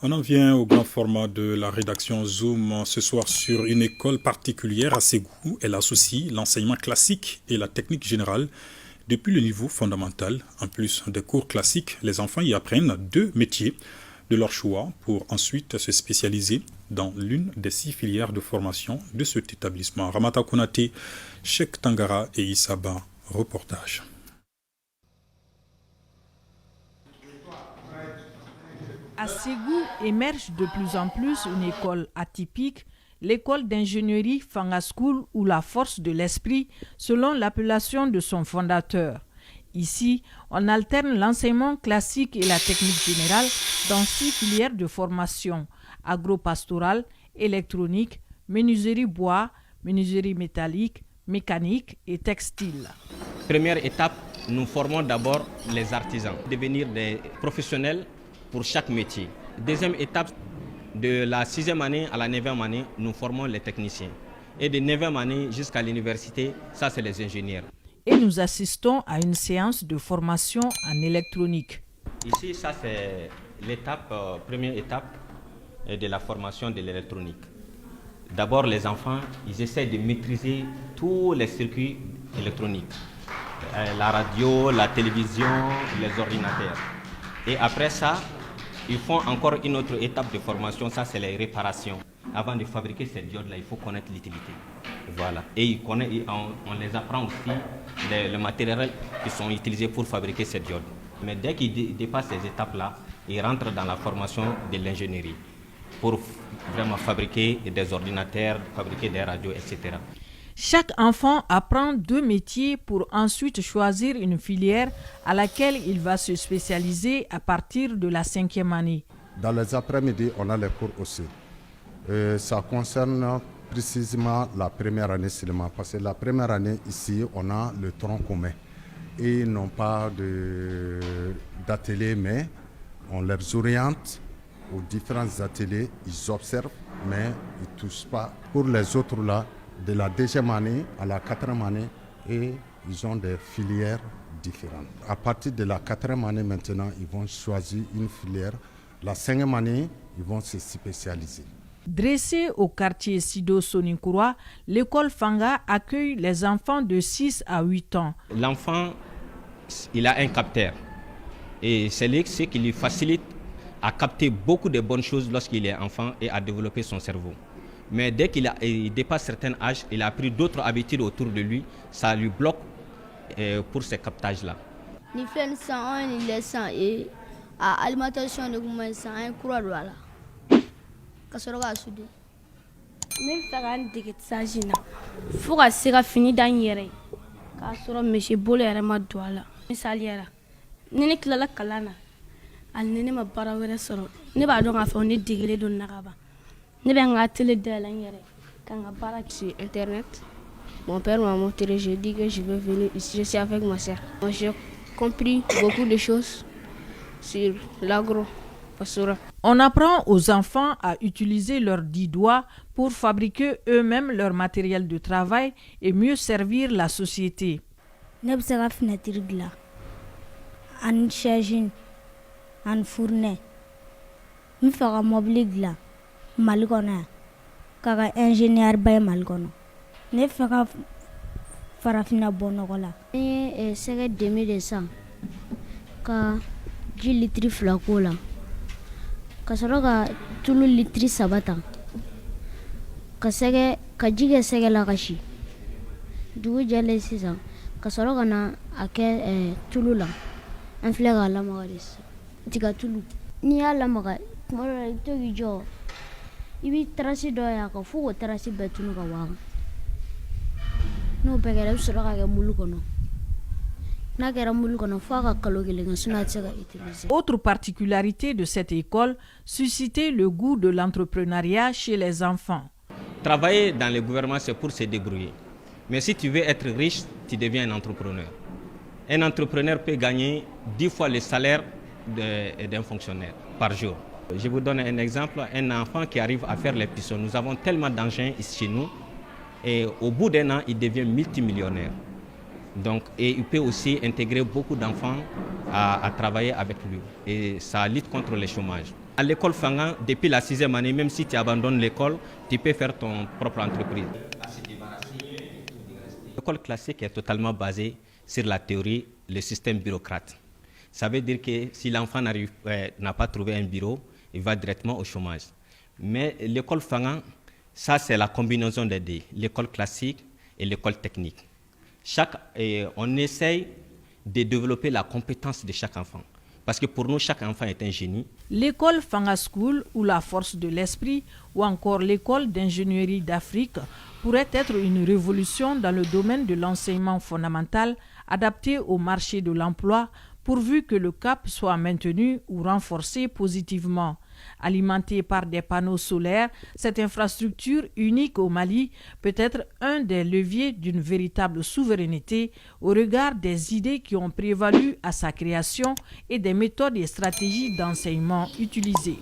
On en vient au grand format de la rédaction Zoom ce soir sur une école particulière à Ségou. Elle associe l'enseignement classique et la technique générale depuis le niveau fondamental. En plus des cours classiques, les enfants y apprennent 2 métiers de leur choix pour ensuite se spécialiser dans l'une des 6 filières de formation de cet établissement. Ramata Konaté, Cheikh Tangara et Issaba, reportage. À Ségou émerge de plus en plus une école atypique, l'école d'ingénierie Fanga School ou la force de l'esprit, selon l'appellation de son fondateur. Ici, on alterne l'enseignement classique et la technique générale dans 6 filières de formation: agro-pastorale, électronique, menuiserie bois, menuiserie métallique, mécanique et textile. Première étape, nous formons d'abord les artisans, devenir des professionnels pour chaque métier. Deuxième étape, de la 6e année à la 9e année, nous formons les techniciens. Et de 9e année jusqu'à l'université, ça c'est les ingénieurs. Et nous assistons à une séance de formation en électronique. Ici, ça c'est l'étape, première étape de la formation de l'électronique. D'abord, les enfants, ils essaient de maîtriser tous les circuits électroniques. La radio, la télévision, les ordinateurs. Et après ça, ils font encore une autre étape de formation, ça c'est les réparations. Avant de fabriquer cette diode-là, il faut connaître l'utilité. Voilà. Et on les apprend aussi le matériel qui sont utilisés pour fabriquer cette diode. Mais dès qu'ils dépassent ces étapes-là, ils rentrent dans la formation de l'ingénierie pour vraiment fabriquer des ordinateurs, fabriquer des radios, etc. Chaque enfant apprend 2 métiers pour ensuite choisir une filière à laquelle il va se spécialiser à partir de la 5e année. Dans les après-midi, on a les cours aussi. Ça concerne précisément la première année seulement, parce que la première année ici, on a le tronc commun. Et ils n'ont pas d'atelier, mais on les oriente aux différents ateliers, ils observent, mais ils ne touchent pas. Pour les autres là, de la 2e année à la 4e année, et ils ont des filières différentes. À partir de la 4e année maintenant, ils vont choisir une filière. La 5e année, ils vont se spécialiser. Dressée au quartier Sido Soninkoura, l'école Fanga accueille les enfants de 6 à 8 ans. L'enfant, il a un capteur. Et c'est ce qui lui facilite à capter beaucoup de bonnes choses lorsqu'il est enfant et à développer son cerveau. Mais dès qu'il dépasse certains âges, il a pris d'autres habitudes autour de lui, ça lui bloque pour ces captages-là. Ni fɛn san an ni lɛ san a alimentation de kuma san an kura do ala ka sɔrɔ k'a sude ne bɛ fɛ ka n dege tisage na fo ka se ka fini da n yɛrɛ ye k'a sɔrɔ misi bolo yɛrɛ ma don a la. Misaliyara ni ne tilala kalan na hali ni ne ma baara wɛrɛ sɔrɔ ne b'a dɔn k'a fɔ ne degelen don na ka ban. Ne bɛ n ka télé dayɛlɛ n yɛrɛ ka n ka baara kɛ sur internet. Mon père m'a montré, j'ai dit que je vais venir ici, je suis avec ma sœur. Moi j'ai compris beaucoup de choses sur l'agro-pastoral. On apprend aux enfants à utiliser leurs 10 doigts pour fabriquer eux-mêmes leur matériel de travail et mieux servir la société. Ne bɛ se ka fenêtre dilan ani chaise ani fourneau. N bɛ fɛ ka mobili dilan Mali kɔnɔ yan k'a ka ingénieur ba ye Mali kɔnɔ. Ne bɛ fɛ ka farafinna bɔ nɔgɔ la. N ye sɛgɛ demi de san ka ji litiri 2 k'o la ka sɔrɔ ka tulu litiri 3 ta ka ji kɛ sɛgɛ la ka si. Dugu jɛlen sisan ka sɔrɔ ka na a kɛ tulu la. An filɛ k'a lamaga de sisan. Tiga tulu n'i y'a lamaga tuma dɔ la i bɛ to k'i jɔ i bɛ tarasi dɔ y'a kan fo k'o tarasi bɛɛ tunu ka bɔ a kan. N'o bɛɛ kɛra i bɛ sɔrɔ k'a kɛ mulu kɔnɔ. N'a kɛra mulu kɔnɔ fo a ka kalo 1 kɛ sinon a tɛ se ka utiliser. Autre particularité de cette école, susciter le goût de l'entrepreneuriat chez les enfants. Travailler dans le gouvernement, c'est pour se débrouiller. Mais si tu veux être riche, tu deviens un entrepreneur. Un entrepreneur peut gagner 10 fois le salaire d'un fonctionnaire par jour. Je vous donne un exemple, un enfant qui arrive à faire les pistons. Nous avons tellement d'engins ici chez nous et au bout d'1 an, il devient multimillionnaire. Donc, et il peut aussi intégrer beaucoup d'enfants à travailler avec lui. Et ça lutte contre le chômage. À l'école Fangan, depuis la 6e année, même si tu abandonnes l'école, tu peux faire ton propre entreprise. L'école classique est totalement basée sur la théorie, le système bureaucrate. Ça veut dire que si l'enfant n'a pas trouvé un bureau, il va directement au chômage. Mais l'école Fangan, ça c'est la combinaison des deux, l'école classique et l'école technique. On essaye de développer la compétence de chaque enfant. Parce que pour nous, chaque enfant est un génie. L'école Fanga School ou la force de l'esprit ou encore l'école d'ingénierie d'Afrique pourrait être une révolution dans le domaine de l'enseignement fondamental adapté au marché de l'emploi pourvu que le cap soit maintenu ou renforcé positivement. Alimentée par des panneaux solaires, cette infrastructure unique au Mali peut être un des leviers d'une véritable souveraineté au regard des idées qui ont prévalu à sa création et des méthodes et stratégies d'enseignement utilisées.